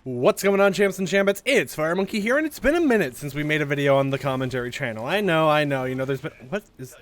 What's going on, champs and chambets? It's FireMonkey here, and it's been a minute since we made a video on the commentary channel. I know, you know, there's been... What is...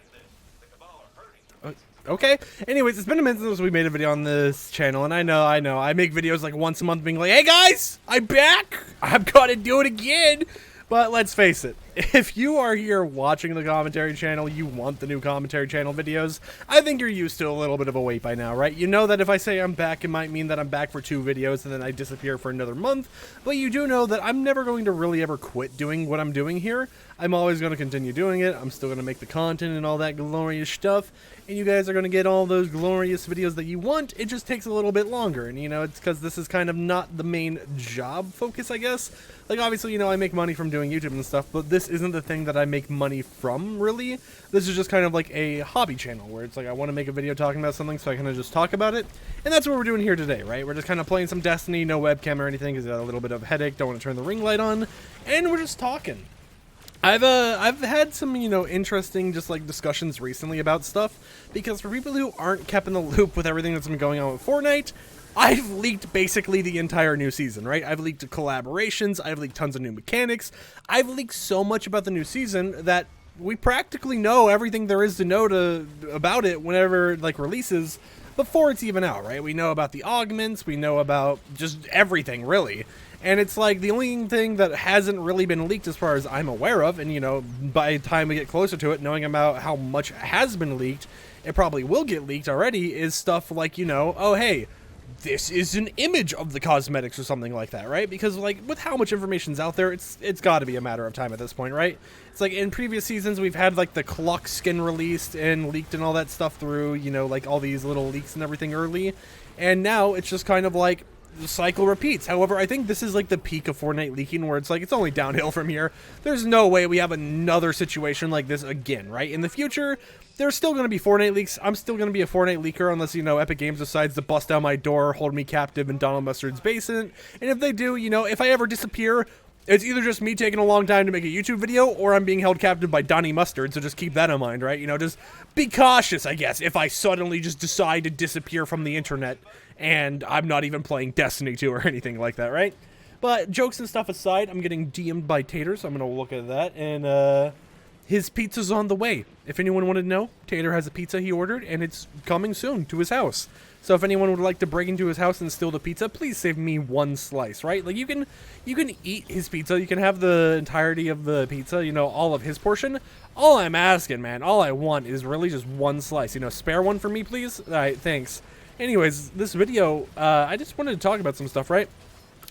Okay. Anyways, it's been a minute since we made a video on this channel, and I know. I make videos like once a month being like, hey guys, I'm back! I've got to do it again! But let's face it, if you are here watching the commentary channel, you want the new commentary channel videos, I think you're used to a little bit of a wait by now, right? You know that if I say I'm back, it might mean that I'm back for 2 videos and then I disappear for another month, but you do know that I'm never going to really ever quit doing what I'm doing here. I'm always going to continue doing it. I'm still going to make the content and all that glorious stuff, and you guys are going to get all those glorious videos that you want. It just takes a little bit longer, and you know, it's because this is kind of not the main job focus, I guess. Like, obviously, you know, I make money from doing YouTube and stuff, but this isn't the thing that I make money from, really. This is just kind of like a hobby channel, where it's like I want to make a video talking about something, so I kind of just talk about it. And that's what we're doing here today, right? We're just kind of playing some Destiny, no webcam or anything, because I got a little bit of a headache, don't want to turn the ring light on, and we're just talking. I've had some, you know, interesting just like discussions recently about stuff, because for people who aren't kept in the loop with everything that's been going on with Fortnite, I've leaked basically the entire new season, right? I've leaked collaborations, I've leaked tons of new mechanics, I've leaked so much about the new season that we practically know everything there is to know about it whenever like releases before it's even out, right? We know about the augments, we know about just everything, really. And it's like the only thing that hasn't really been leaked as far as I'm aware of, and you know, by the time we get closer to it, knowing about how much has been leaked, it probably will get leaked already, is stuff like, you know, oh hey, this is an image of the cosmetics or something like that, right? Because like with how much information's out there, it's got to be a matter of time at this point, right? It's like in previous seasons we've had like the clock skin released and leaked and all that stuff through, you know, like all these little leaks and everything early, and now it's just kind of like the cycle repeats. However, I think this is like the peak of Fortnite leaking, where it's like it's only downhill from here. There's no way we have another situation like this again, right? In the future, there's still going to be Fortnite leaks. I'm still going to be a Fortnite leaker unless, you know, Epic Games decides to bust down my door, hold me captive in Donald Mustard's basement. And if they do, you know, if I ever disappear, it's either just me taking a long time to make a YouTube video, or I'm being held captive by Donnie Mustard, so just keep that in mind, right? You know, just be cautious, I guess, if I suddenly just decide to disappear from the internet and I'm not even playing Destiny 2 or anything like that, right? But jokes and stuff aside, I'm getting DM'd by Tater, so I'm going to look at that, and his pizza's on the way. If anyone wanted to know, Tater has a pizza he ordered, and it's coming soon to his house. So if anyone would like to break into his house and steal the pizza, please save me 1 slice, right? Like, you can eat his pizza, you can have the entirety of the pizza, you know, all of his portion. All I'm asking, man, all I want is really just 1 slice. You know, spare one for me, please? Alright, thanks. Anyways, this video, I just wanted to talk about some stuff, right?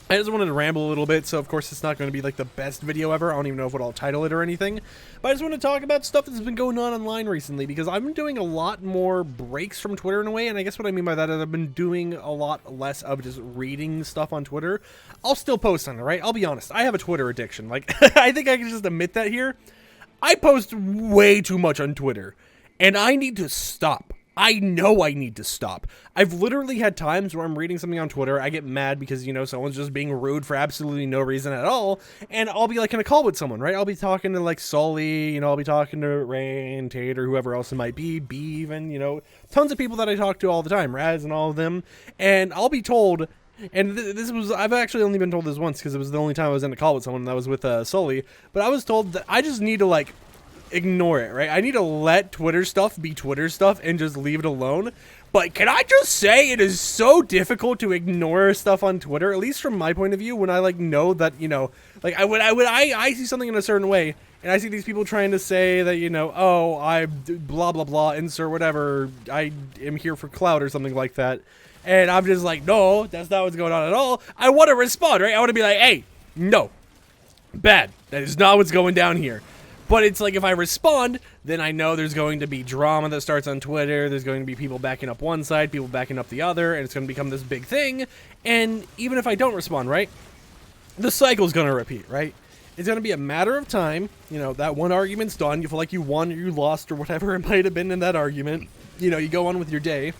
I just wanted to ramble a little bit, so of course it's not going to be like the best video ever. I don't even know what I'll title it or anything. But I just want to talk about stuff that's been going on online recently, because I've been doing a lot more breaks from Twitter in a way, and I guess what I mean by that is I've been doing a lot less of just reading stuff on Twitter. I'll still post on it, right? I'll be honest, I have a Twitter addiction. Like, I think I can just admit that here. I post way too much on Twitter, and I need to stop. I know I need to stop. I've literally had times where I'm reading something on Twitter, I get mad because, you know, someone's just being rude for absolutely no reason at all, and I'll be like in a call with someone, right? I'll be talking to like Sully, you know, I'll be talking to Rain, Tater, whoever else it might be, even, you know, tons of people that I talk to all the time, Raz and all of them, and I'll be told, and this was, I've actually only been told this once because it was the only time I was in a call with someone, and that was with Sully, but I was told that I just need to like ignore it, right? I need to let Twitter stuff be Twitter stuff and just leave it alone. But can I just say it is so difficult to ignore stuff on Twitter, at least from my point of view, when I like know that, you know, like I see something in a certain way, and I see these people trying to say that, you know, oh, I blah blah blah, insert whatever, I am here for clout or something like that, and I'm just like, no, that's not what's going on at all. I want to respond, right? I want to be like, hey, no, bad, that is not what's going down here. But it's like if I respond, then I know there's going to be drama that starts on Twitter. There's going to be people backing up one side, people backing up the other, and it's going to become this big thing. And even if I don't respond, right, the cycle's going to repeat, right? It's going to be a matter of time. You know, that one argument's done. You feel like you won or you lost or whatever it might have been in that argument. You know, you go on with your day.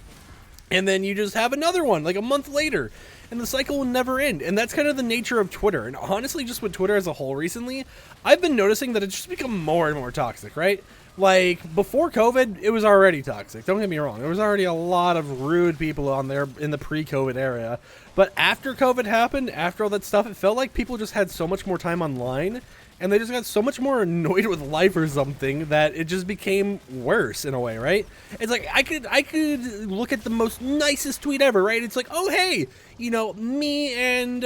And then you just have another one, like a month later. And the cycle will never end. And that's kind of the nature of Twitter. And honestly, just with Twitter as a whole recently, I've been noticing that it's just become more and more toxic, right? Like, before COVID, it was already toxic. Don't get me wrong. There was already a lot of rude people on there in the pre-COVID era. But after COVID happened, after all that stuff, it felt like people just had so much more time online, and they just got so much more annoyed with life or something that it just became worse in a way, right? It's like, I could look at the most nicest tweet ever, right? It's like, oh, hey, you know, me and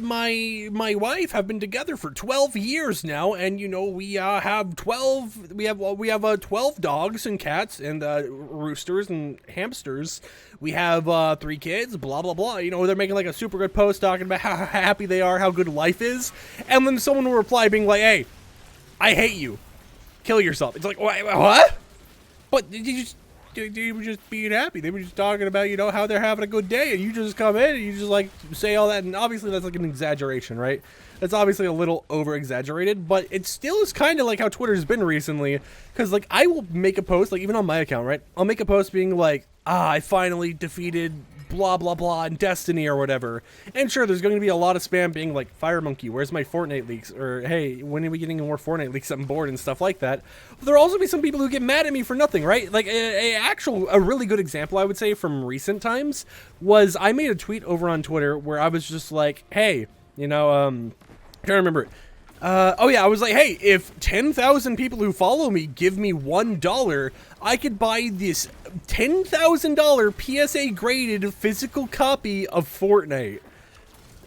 my wife have been together for 12 years now, and you know, we have 12 dogs and cats and roosters and hamsters. We have 3 kids, blah blah blah. You know, they're making like a super good post talking about how happy they are, how good life is, and then someone will reply being like, hey, I hate you, kill yourself. It's like, what? But they were just being happy. They were just talking about, you know, how they're having a good day, and you just come in and you just like say all that, and obviously that's like an exaggeration, right? That's obviously a little over exaggerated, but it still is kind of like how Twitter's been recently, because like I will make a post, like even on my account, right? I'll make a post being like, I finally defeated blah blah blah in Destiny or whatever, and sure, there's going to be a lot of spam being like, FireMonkey, where's my Fortnite leaks, or hey, when are we getting more Fortnite leaks? I'm bored and stuff like that. But there'll also be some people who get mad at me for nothing, right? Like a really good example I would say from recent times was I made a tweet over on Twitter where I was just like, hey, you know, I'm trying to remember it. Oh yeah, I was like, hey, if 10,000 people who follow me give me $1, I could buy this $10,000 PSA graded physical copy of Fortnite.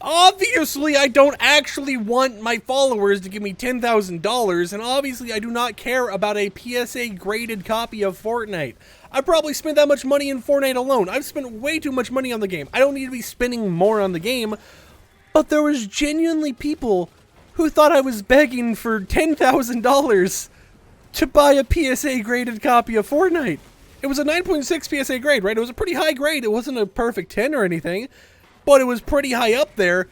Obviously, I don't actually want my followers to give me $10,000, and obviously I do not care about a PSA graded copy of Fortnite. I probably spent that much money in Fortnite alone. I've spent way too much money on the game. I don't need to be spending more on the game, but there was genuinely people who thought I was begging for $10,000 to buy a PSA graded copy of Fortnite. It was a 9.6 PSA grade, right? It was a pretty high grade. It wasn't a perfect 10 or anything, but it was pretty high up there.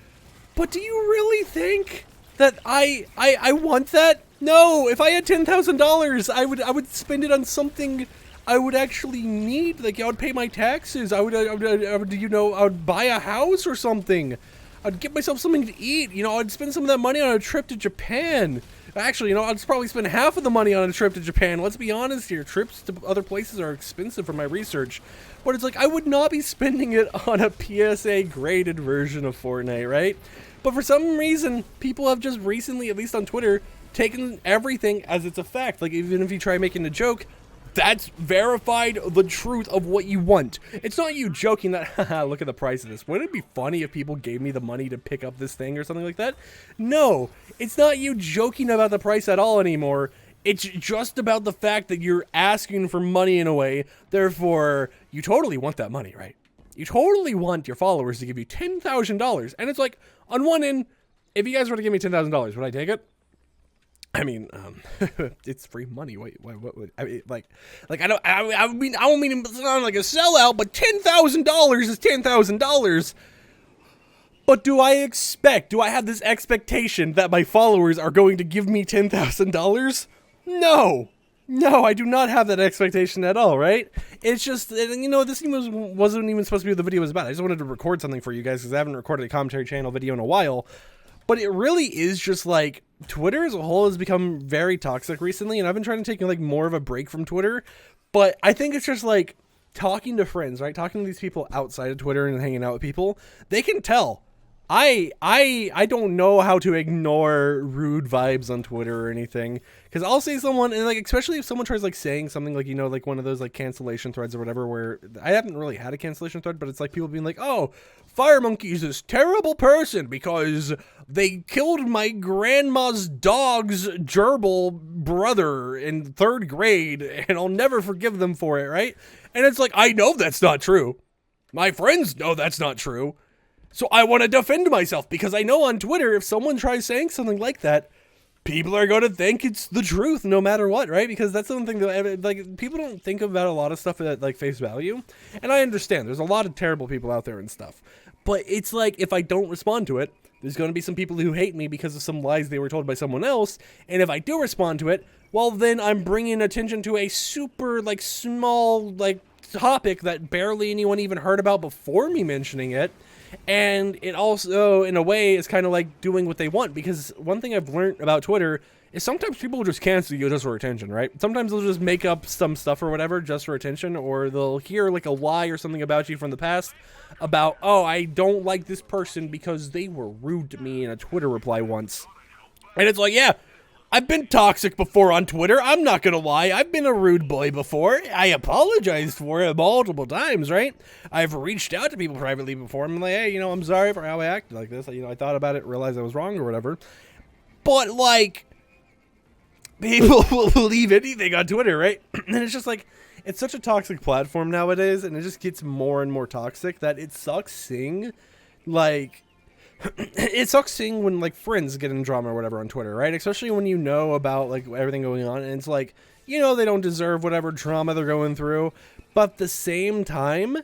But do you really think that I want that? No, if I had $10,000, I would spend it on something I would actually need. Like, I would pay my taxes. I would you know, I would buy a house or something. I'd get myself something to eat. You know, I'd spend some of that money on a trip to Japan. Actually, you know, I'd probably spend half of the money on a trip to Japan. Let's be honest here. Trips to other places are expensive for my research. But it's like, I would not be spending it on a PSA graded version of Fortnite, right? But for some reason, people have just recently, at least on Twitter, taken everything as it's a fact. Like, even if you try making a joke, that's verified the truth of what you want. It's not you joking that, haha, look at the price of this. Wouldn't it be funny if people gave me the money to pick up this thing or something like that? No, it's not you joking about the price at all anymore. It's just about the fact that you're asking for money in a way. Therefore, you totally want that money, right? You totally want your followers to give you $10,000. And it's like, on one end, if you guys were to give me $10,000, would I take it? I mean, it's free money. Wait, what would I mean? Like, I don't mean to sound like a sellout, but $10,000 is $10,000. But do I have this expectation that my followers are going to give me $10,000? No, I do not have that expectation at all, right? It's just, you know, this wasn't even supposed to be what the video was about. I just wanted to record something for you guys because I haven't recorded a commentary channel video in a while. But it really is just like, Twitter as a whole has become very toxic recently, and I've been trying to take like more of a break from Twitter. But I think it's just like talking to friends, right? Talking to these people outside of Twitter and hanging out with people. They can tell. I don't know how to ignore rude vibes on Twitter or anything, because I'll say someone, and like especially if someone tries like saying something like, you know, like one of those like cancellation threads or whatever, where I haven't really had a cancellation thread, but it's like people being like, oh, FireMonkey is this terrible person because they killed my grandma's dog's gerbil brother in 3rd grade and I'll never forgive them for it, right? And it's like, I know that's not true. My friends know that's not true. So I want to defend myself because I know on Twitter, if someone tries saying something like that, people are going to think it's the truth no matter what, right? Because that's something that, like, people don't think about a lot of stuff at, like, face value. And I understand. There's a lot of terrible people out there and stuff. But it's like, if I don't respond to it, there's going to be some people who hate me because of some lies they were told by someone else. And if I do respond to it, well, then I'm bringing attention to a super, like, small, like, topic that barely anyone even heard about before me mentioning it. And it also, in a way, is kind of like doing what they want, because one thing I've learned about Twitter is sometimes people will just cancel you just for attention, right? Sometimes they'll just make up some stuff or whatever just for attention, or they'll hear like a lie or something about you from the past about, oh, I don't like this person because they were rude to me in a Twitter reply once. And it's like, yeah, I've been toxic before on Twitter. I'm not going to lie. I've been a rude boy before. I apologized for it multiple times, right? I've reached out to people privately before. I'm like, hey, you know, I'm sorry for how I acted like this. You know, I thought about it, realized I was wrong or whatever. But, like, people will believe anything on Twitter, right? And it's just like, it's such a toxic platform nowadays, and it just gets more and more toxic that it sucks seeing, like, it sucks seeing when, like, friends get in drama or whatever on Twitter, right? Especially when you know about, like, everything going on, and it's like, you know, they don't deserve whatever drama they're going through, but at the same time,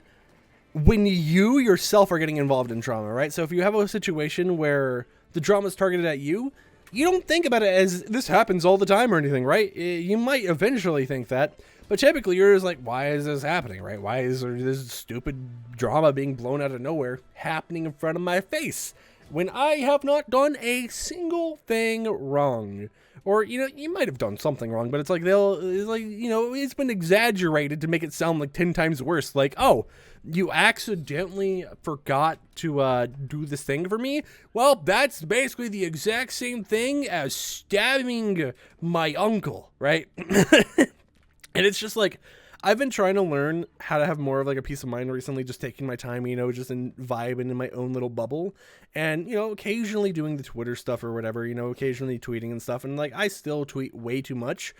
when you yourself are getting involved in drama, right? So if you have a situation where the drama is targeted at you, you don't think about it as this happens all the time or anything, right? You might eventually think that, but typically you're just like, why is this happening, right? Why is there this stupid drama being blown out of nowhere happening in front of my face when I have not done a single thing wrong? Or, you know, you might have done something wrong, but it's like it's like, you know, it's been exaggerated to make it sound like 10 times worse. Like, oh, you accidentally forgot to do this thing for me? Well, that's basically the exact same thing as stabbing my uncle, right? And it's just like, I've been trying to learn how to have more of like a peace of mind recently, just taking my time, you know, just in vibing in my own little bubble, and, you know, occasionally doing the Twitter stuff or whatever, you know, occasionally tweeting and stuff. And like, I still tweet way too much,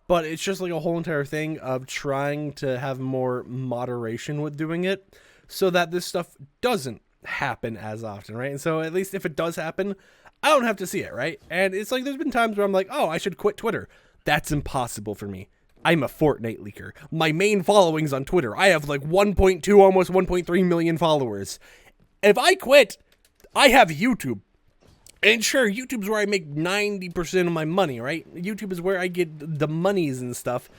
but it's just like a whole entire thing of trying to have more moderation with doing it so that this stuff doesn't happen as often, right? And so at least if it does happen, I don't have to see it, right? And it's like, there's been times where I'm like, oh, I should quit Twitter. That's impossible for me. I'm a Fortnite leaker. My main following's on Twitter. I have like 1.2, almost 1.3 million followers. If I quit, I have YouTube. And sure, YouTube's where I make 90% of my money, right? YouTube is where I get the monies and stuff.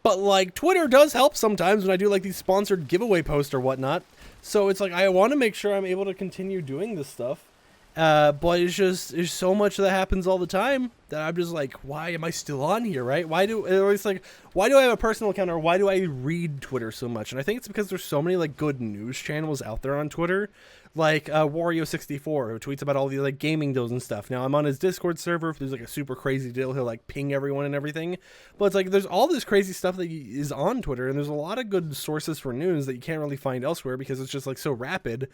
But like, Twitter does help sometimes when I do like these sponsored giveaway posts or whatnot. So it's like, I want to make sure I'm able to continue doing this stuff. But it's just, there's so much that happens all the time that I'm just like, why am I still on here, right? Why do I have a personal account, or why do I read Twitter so much? And I think it's because there's so many like good news channels out there on Twitter, like Wario64, who tweets about all the like gaming deals and stuff. Now I'm on his Discord server. If there's like a super crazy deal, he'll like ping everyone and everything. But it's like, there's all this crazy stuff that is on Twitter, and there's a lot of good sources for news that you can't really find elsewhere because it's just like so rapid.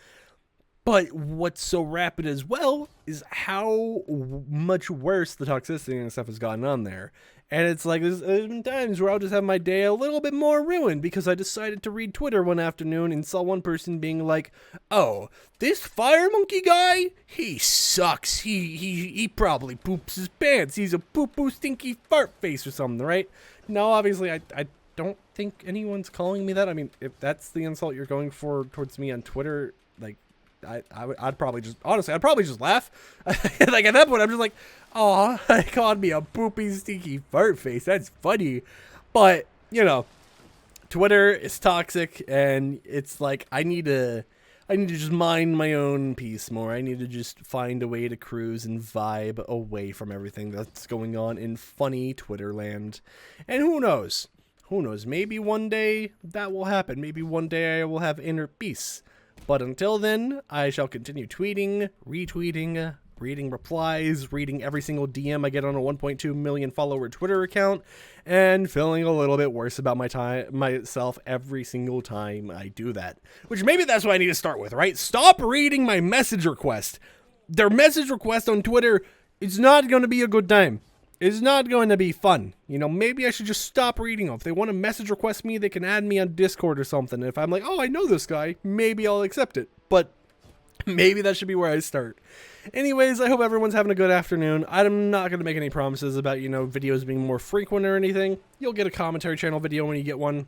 But what's so rapid as well is how much worse the toxicity and stuff has gotten on there. And it's like, there's been times where I'll just have my day a little bit more ruined because I decided to read Twitter one afternoon and saw one person being like, oh, this FireMonkey guy, he sucks. He probably poops his pants. He's a poo-poo stinky fart face or something, right? No, obviously, I don't think anyone's calling me that. I mean, if that's the insult you're going for towards me on Twitter, like, I'd probably just, honestly, I'd probably just laugh. Like, at that point, I'm just like, oh, they called me a poopy, stinky fart face. That's funny. But, you know, Twitter is toxic, and it's like, I need to just mind my own peace more. I need to just find a way to cruise and vibe away from everything that's going on in funny Twitter land. And who knows? Who knows? Maybe one day that will happen. Maybe one day I will have inner peace. But until then, I shall continue tweeting, retweeting, reading replies, reading every single DM I get on a 1.2 million follower Twitter account, and feeling a little bit worse about myself every single time I do that. Which maybe that's what I need to start with, right? Stop reading my message request. Their message request on Twitter, it's not going to be a good time. It's not going to be fun. You know, maybe I should just stop reading them. If they want to message request me, they can add me on Discord or something. If I'm like, oh, I know this guy, maybe I'll accept it. But maybe that should be where I start. Anyways, I hope everyone's having a good afternoon. I'm not going to make any promises about, you know, videos being more frequent or anything. You'll get a commentary channel video when you get one.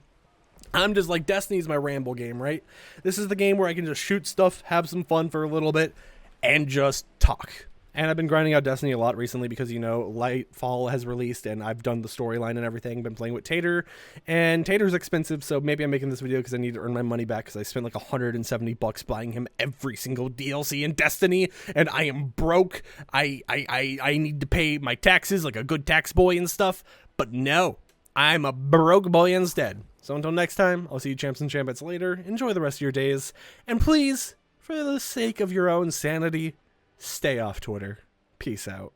I'm just like, Destiny's my ramble game, right? This is the game where I can just shoot stuff, have some fun for a little bit, and just talk. And I've been grinding out Destiny a lot recently because, you know, Lightfall has released and I've done the storyline and everything. Been playing with Tater, and Tater's expensive, so maybe I'm making this video because I need to earn my money back because I spent like $170 buying him every single DLC in Destiny, and I am broke. I need to pay my taxes like a good tax boy and stuff, but no, I'm a broke boy instead. So until next time, I'll see you champs and champettes later. Enjoy the rest of your days, and please, for the sake of your own sanity, stay off Twitter. Peace out.